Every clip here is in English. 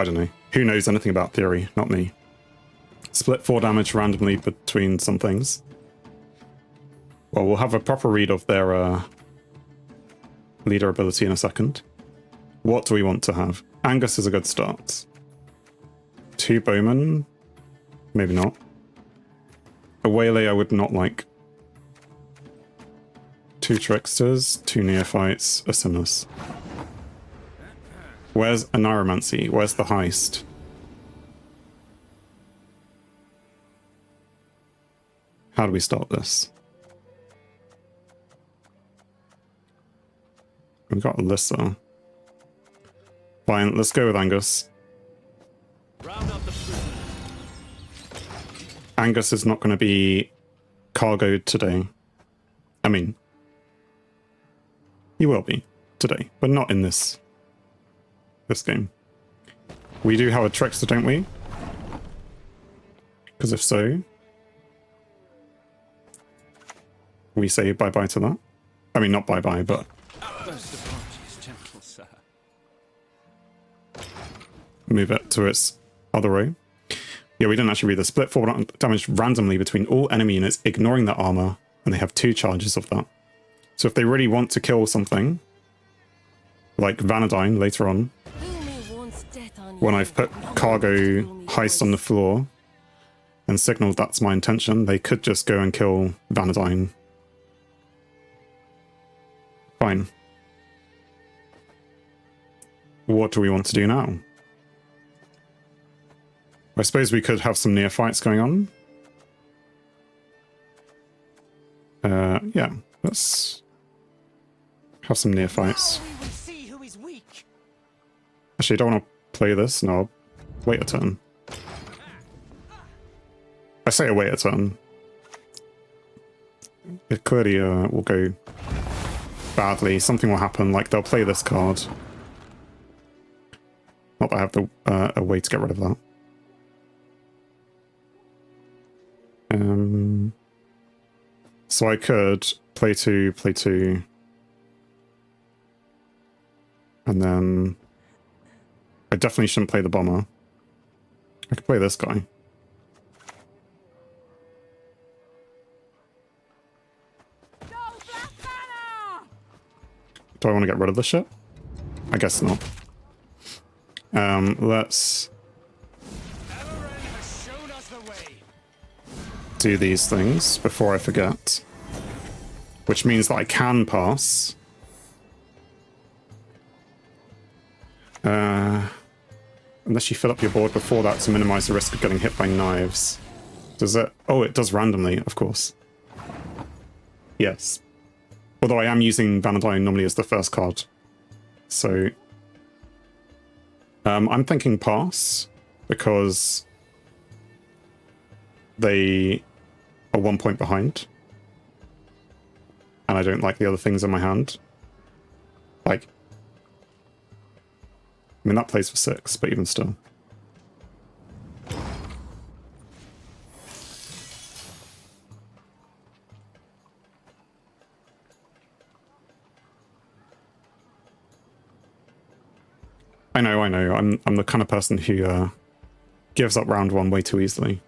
I don't know. Who knows anything about theory? Not me. Split 4 damage randomly between some things. Well, we'll have a proper read of their leader ability in a second. What do we want to have? Angus is a good start. 2 bowmen? Maybe not. A Waylay I would not like. 2 tricksters, 2 neophytes, a Simnus. Where's a Neuromancy? Where's the heist? How do we start this? We've got Alyssa. Fine, let's go with Angus. Angus is not going to be cargoed today. I mean, he will be today, but not in this game. We do have a trickster, don't we? Because if so, we say bye-bye to that. I mean, not bye-bye, but... move it to its other row. Yeah, we didn't actually read the split 4 damage randomly between all enemy units, ignoring their armor, and they have 2 charges of that. So if they really want to kill something, like Vanadine later on, when I've put cargo heist on the floor and signaled that's my intention, they could just go and kill Vanadine. Fine. What do we want to do now? I suppose we could have some neophytes going on. Yeah, let's have some neophytes. Actually, I don't want to play this. No, I'll wait a turn. I say I wait a turn. It clearly will go badly. Something will happen, like they'll play this card. Not that I have a way to get rid of that. So I could play 2, and then I definitely shouldn't play the bomber. I could play this guy. Do I want to get rid of the ship? I guess not. Let's do these things before I forget. Which means that I can pass. Unless you fill up your board before that to minimize the risk of getting hit by knives. Does it? Oh, it does randomly, of course. Yes. Although I am using Vanadine normally as the first card. So I'm thinking pass, because they are 1 point behind. And I don't like the other things in my hand. Like, I mean, that plays for 6, but even still. I know. I'm the kind of person who gives up round 1 way too easily.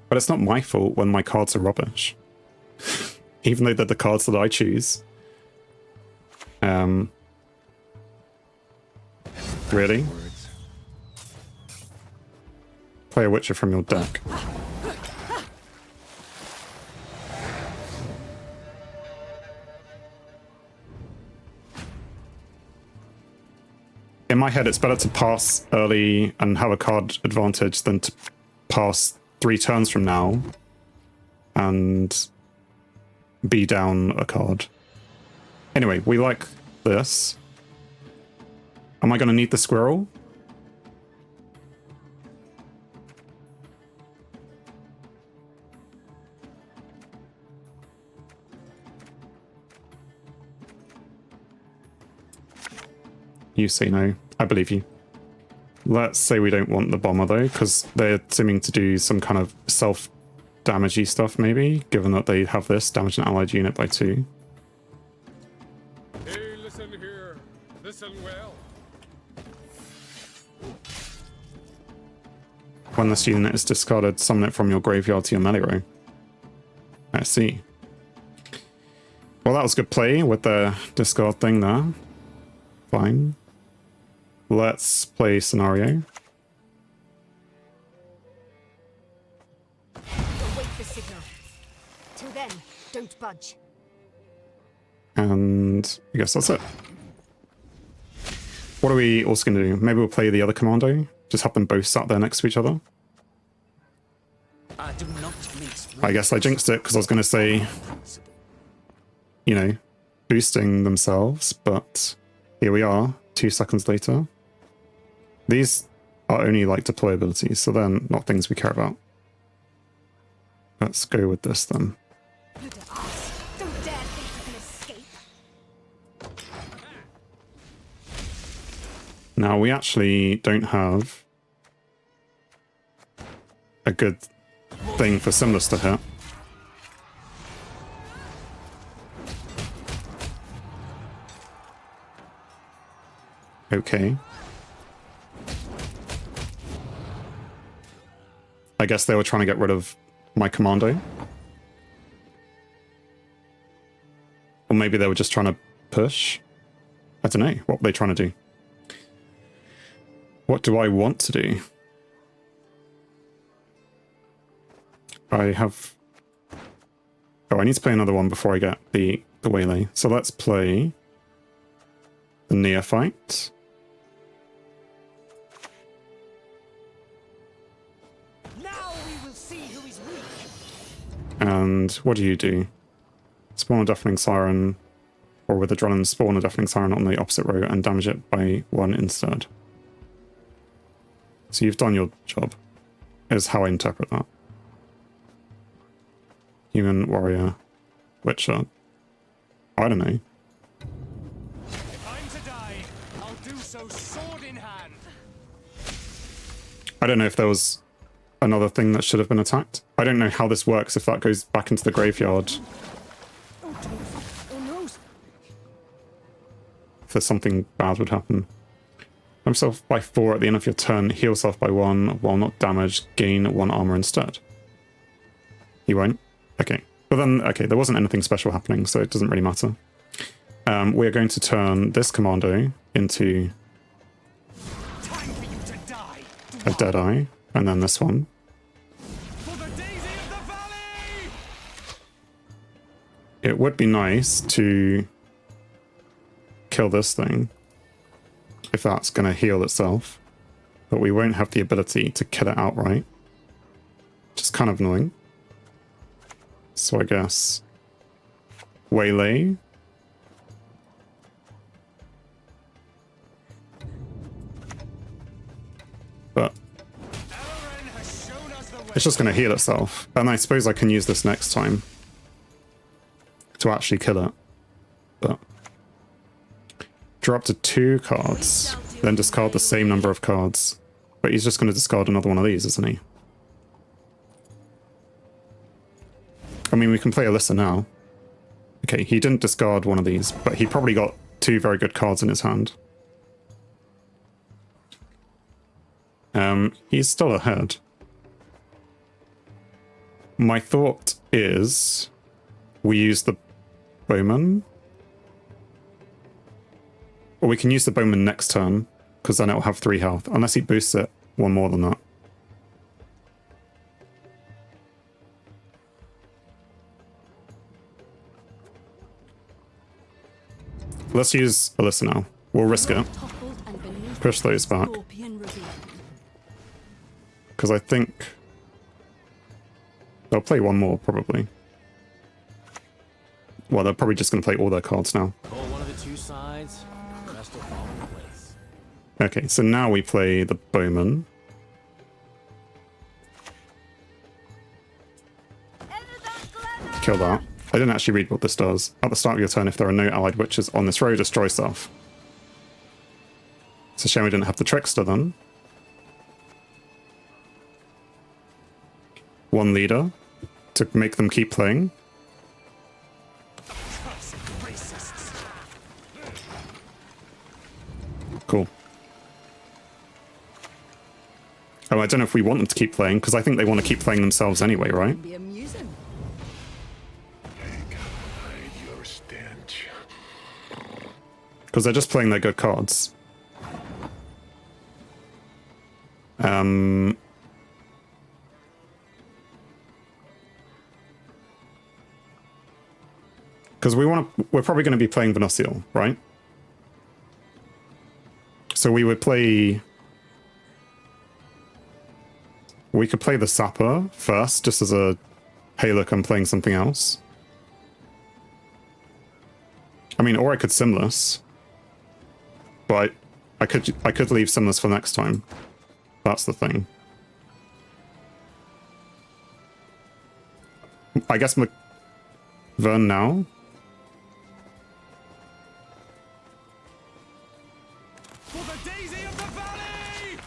But it's not my fault when my cards are rubbish. Even though they're the cards that I choose. Really? Play a Witcher from your deck. In my head, it's better to pass early and have a card advantage than to pass 3 turns from now and be down a card. Anyway, we like this. Am I going to need the squirrel? You say no. I believe you. Let's say we don't want the bomber though, because they're seeming to do some kind of self-damagey stuff maybe, given that they have this, damage an allied unit by 2. Hey, listen here. Listen well. When this unit is discarded, summon it from your graveyard to your melee row. I see. Well, that was good play with the discard thing there. Fine. Let's play scenario. Await the signal. Till then, don't budge. And I guess that's it. What are we also going to do? Maybe we'll play the other commando. Just have them both sat there next to each other. I guess I jinxed it because I was going to say, you know, boosting themselves, but here we are, 2 seconds later. These are only like deployabilities, so they're not things we care about. Let's go with this then. Don't dare think you can escape. Now we actually don't have a good thing for Simulus to hit. Okay. I guess they were trying to get rid of my commando. Or maybe they were just trying to push. I don't know. What were they trying to do? What do I want to do? I have... Oh, I need to play another one before I get the Waylay. So let's play the Neophyte. Now we will see who is weak. And what do you do? Spawn a Deafening Siren, or with Adrenaline, spawn a Deafening Siren on the opposite row and damage it by 1 instead. So you've done your job, is how I interpret that. Human, warrior, witcher. I don't know. If I'm to die, I'll do so sword in hand. I don't know if there was another thing that should have been attacked. I don't know how this works if that goes back into the graveyard. Oh no. If there's something bad would happen. Himself by 4 at the end of your turn, heal self by 1, while not damaged, gain 1 armor instead. He won't? Okay. But then, okay, there wasn't anything special happening, so it doesn't really matter. We are going to turn this commando into Time for you to die. a Deadeye, and then this one. For the daisy of the valley! It would be nice to kill this thing, if that's going to heal itself, but we won't have the ability to kill it outright, which is kind of annoying. So I guess Waylay. But it's just going to heal itself, and I suppose I can use this next time to actually kill it. But draw up to 2 cards, then discard the same number of cards. But he's just going to discard another one of these, isn't he? I mean, we can play Alyssa now. Okay, he didn't discard one of these, but he probably got 2 very good cards in his hand. He's still ahead. My thought is we use the Bowman. Or we can use the Bowman next turn, because then it'll have 3 health, unless he boosts it 1 more than that. Let's use Alyssa now. We'll risk it. Push those back. Because I think they'll play 1 more, probably. Well, they're probably just going to play all their cards now. Pull one of the 2 sides, the rest will fall in place. Okay, so now we play the Bowman. Kill that. I didn't actually read what this does. At the start of your turn, if there are no allied witches on this row, destroy stuff. It's a shame we didn't have the Trickster then. 1 leader to make them keep playing. Cool. Oh, I don't know if we want them to keep playing, because I think they want to keep playing themselves anyway, right? Be amusing. Hide your stench. Because they're just playing their good cards. Because we're probably going to be playing Venusial, right? So we would play... We could play the Sapper first, just as a, hey look, I'm playing something else. I mean, or I could Simless. But I could leave Simless for next time. That's the thing. I guess Vern now? For the daisy of the valley!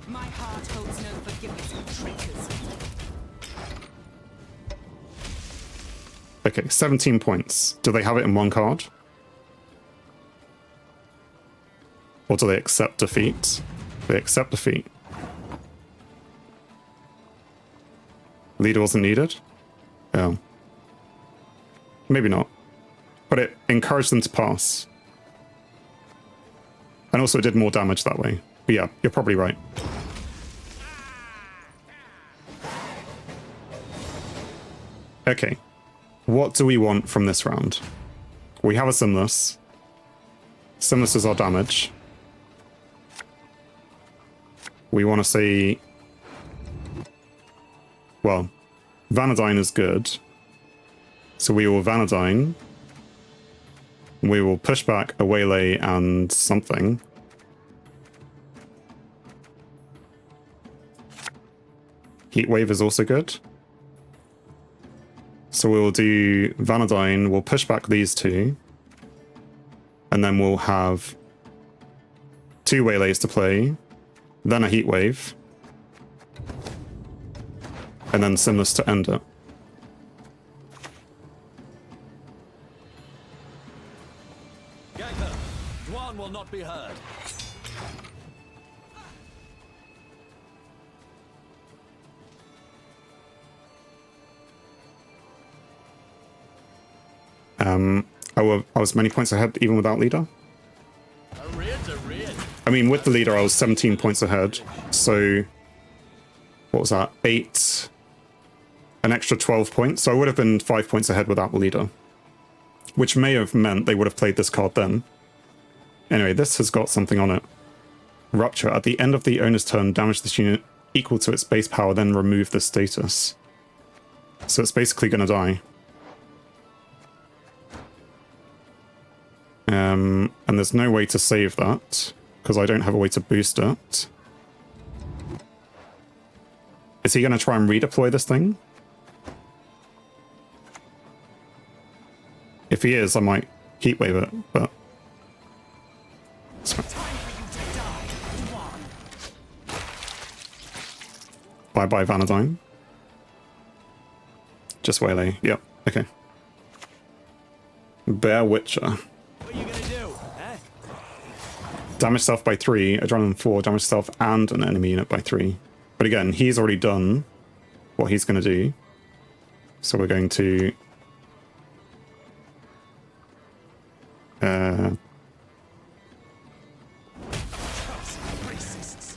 My heart holds no forgiveness for traitors. Okay, 17 points. Do they have it in one card? Or do they accept defeat? They accept defeat. Leader wasn't needed? Oh. Maybe not. But it encouraged them to pass. And also it did more damage that way. But yeah, you're probably right. Okay. What do we want from this round? We have a Simless. Simless is our damage. We want to say... Well, Vanadyne is good. So we will Vanadyne. We will push back a Waylay and something. Heatwave is also good. So we'll do Vanadyne, we'll push back these two. And then we'll have 2 Waylays to play. Then a Heatwave. And then Simless to end it. Gangster, Dwan will not be heard. I was many points ahead even without leader. Arrears, arrears. I mean, with the leader, I was 17 points ahead. So, what was that? 8, an extra 12 points. So I would have been 5 points ahead without the leader, which may have meant they would have played this card then. Anyway, this has got something on it. Rupture. At the end of the owner's turn, damage this unit equal to its base power, then remove the status. So it's basically going to die. And there's no way to save that, because I don't have a way to boost it. Is he going to try and redeploy this thing? If he is, I might Heatwave it, but... Bye-bye, Vanadyne. Just Waylay. Yep, okay. Bear Witcher. What are you gonna do, eh? Damage self by 3, Adrenaline 4, damage self and an enemy unit by 3. But again, he's already done what he's going to do. So we're going to...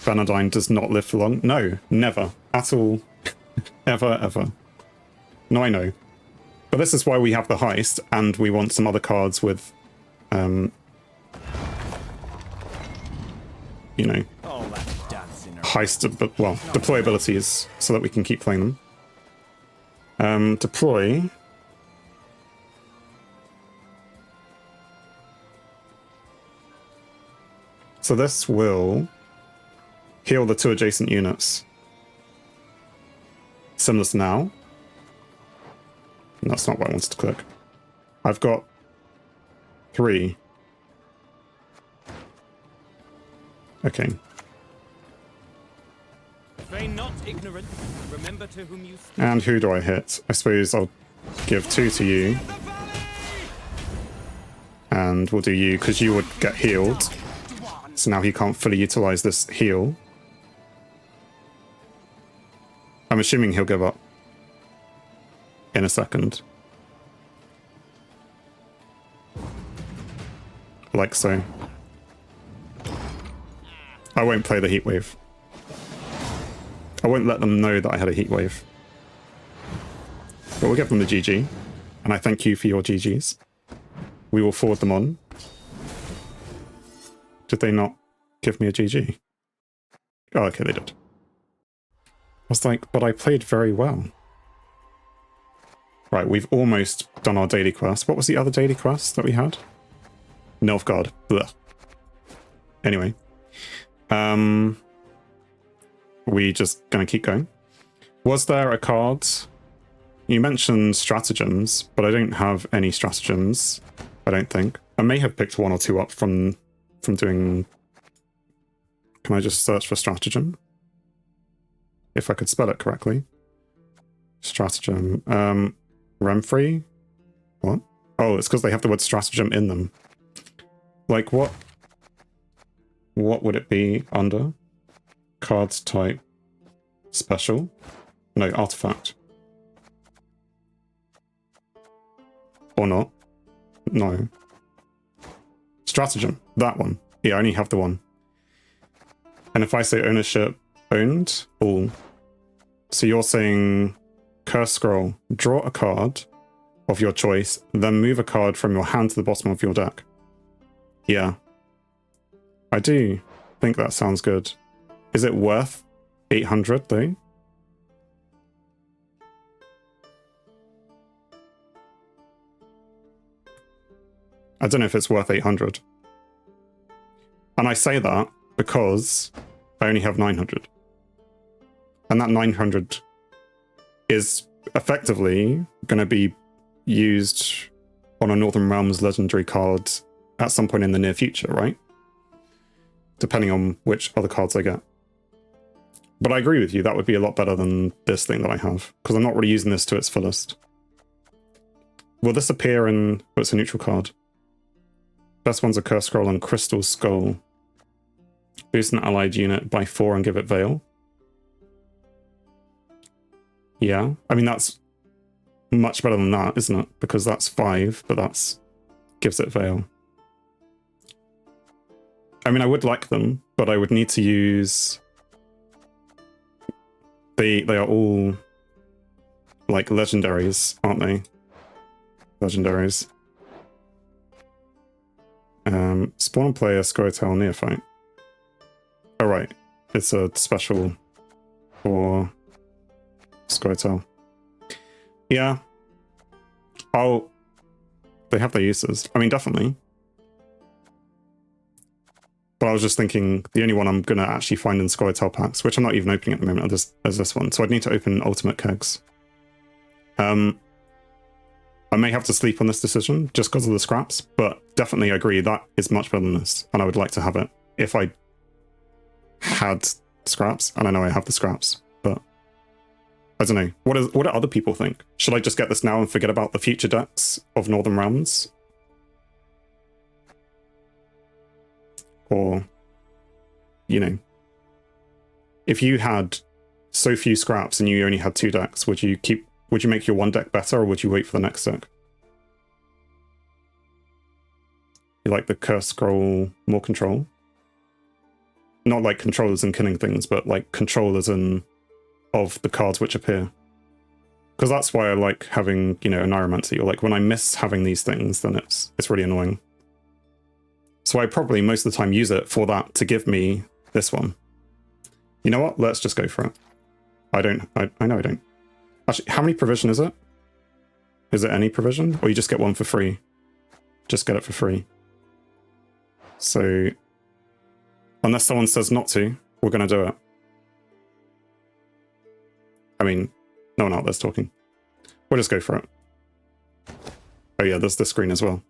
Vanadyne does not live for long. No, never. At all. Ever, ever. No, I know. But this is why we have the heist, and we want some other cards with... you know, Oh, that dancing. heist, well, deploy abilities so that we can keep playing them. Deploy. So this will heal the 2 adjacent units. Simless now. That's not what I wanted to click. I've got 3. Okay. Feign not ignorant. Remember to whom you speak. And who do I hit? I suppose I'll give 2 to you. And we'll do you, because you would get healed. So now he can't fully utilize this heal. I'm assuming he'll give up in a second. Like so. I won't play the heat wave. I won't let them know that I had a heat wave. But we'll give them the GG. And I thank you for your GGs. We will forward them on. Did they not give me a GG? Oh, okay, they did. I was like, but I played very well. Right, we've almost done our daily quest. What was the other daily quest that we had? Nilfgaard. Blech. Anyway. We just gonna keep going. Was there a card? You mentioned stratagems, but I don't have any stratagems, I don't think. I may have picked one or two up from doing... Can I just search for stratagem? If I could spell it correctly. Stratagem. Remfree? What? Oh, it's because they have the word stratagem in them. Like what? What would it be under? Cards type. Special? No, artifact. Or not? No. Stratagem. That one. Yeah, I only have the one. And if I say ownership, owned, all. So you're saying curse scroll, draw a card of your choice, then move a card from your hand to the bottom of your deck. Yeah. I do think that sounds good. Is it worth 800 though? I don't know if it's worth 800. And I say that because I only have 900. And that 900 is effectively going to be used on a Northern Realms legendary card at some point in the near future, right? Depending on which other cards I get. But I agree with you, that would be a lot better than this thing that I have, because I'm not really using this to its fullest. Will this appear in... Oh, it's a neutral card. Best one's a Curse Scroll and Crystal Skull. Boost an allied unit by 4 and give it Veil. Yeah, I mean that's much better than that, isn't it? Because that's 5, but that's gives it Veil. I mean, I would like them, but I would need to use... They are all like legendaries, aren't they? Legendaries. Spawn player scoi'atel neophyte. Oh right, it's a special for scoi'atel. Yeah. They have their uses. I mean, definitely. But I was just thinking, the only one I'm going to actually find in scoi'atel packs, which I'm not even opening at the moment, is this one. So I'd need to open Ultimate Kegs. I may have to sleep on this decision, just because of the scraps, but definitely agree that is much better than this, and I would like to have it if I had scraps, and I know I have the scraps, but I don't know. What do other people think? Should I just get this now and forget about the future decks of Northern Realms? Or, you know, if you had so few scraps and you only had 2 decks, would you make your one deck better, or would you wait for the next deck? You like the Curse Scroll more control? Not like controllers and killing things, but like controllers and of the cards which appear. Because that's why I like having, you know, a Neuromancy. Or like when I miss having these things, then it's really annoying. So I probably most of the time use it for that to give me this one. You know what? Let's just go for it. I know I don't. Actually, how many provision is it? Is it any provision? Or you just get one for free? Just get it for free. So, unless someone says not to, we're going to do it. I mean, no one out there's talking. We'll just go for it. Oh yeah, there's the screen as well.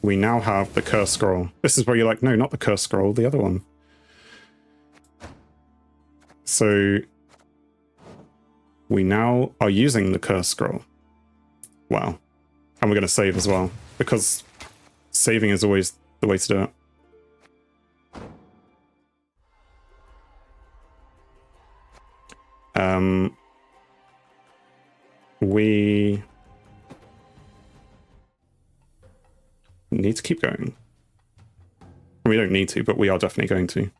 We now have the Curse Scroll. This is where you're like, no, not the Curse Scroll, the other one. So, We now are using the curse scroll. Wow. And we're going to save as well, because saving is always the way to do it. We need to keep going. We don't need to, but we are definitely going to.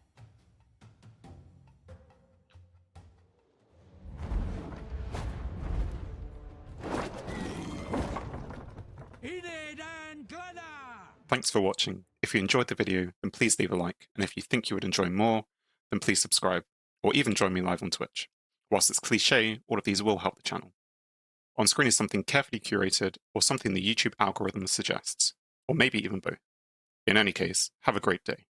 Thanks for watching. If you enjoyed the video, then please leave a like, and if you think you would enjoy more, then please subscribe, or even join me live on Twitch. Whilst it's cliche, all of these will help the channel. On screen is something carefully curated, or something the YouTube algorithm suggests, or maybe even both. In any case, have a great day.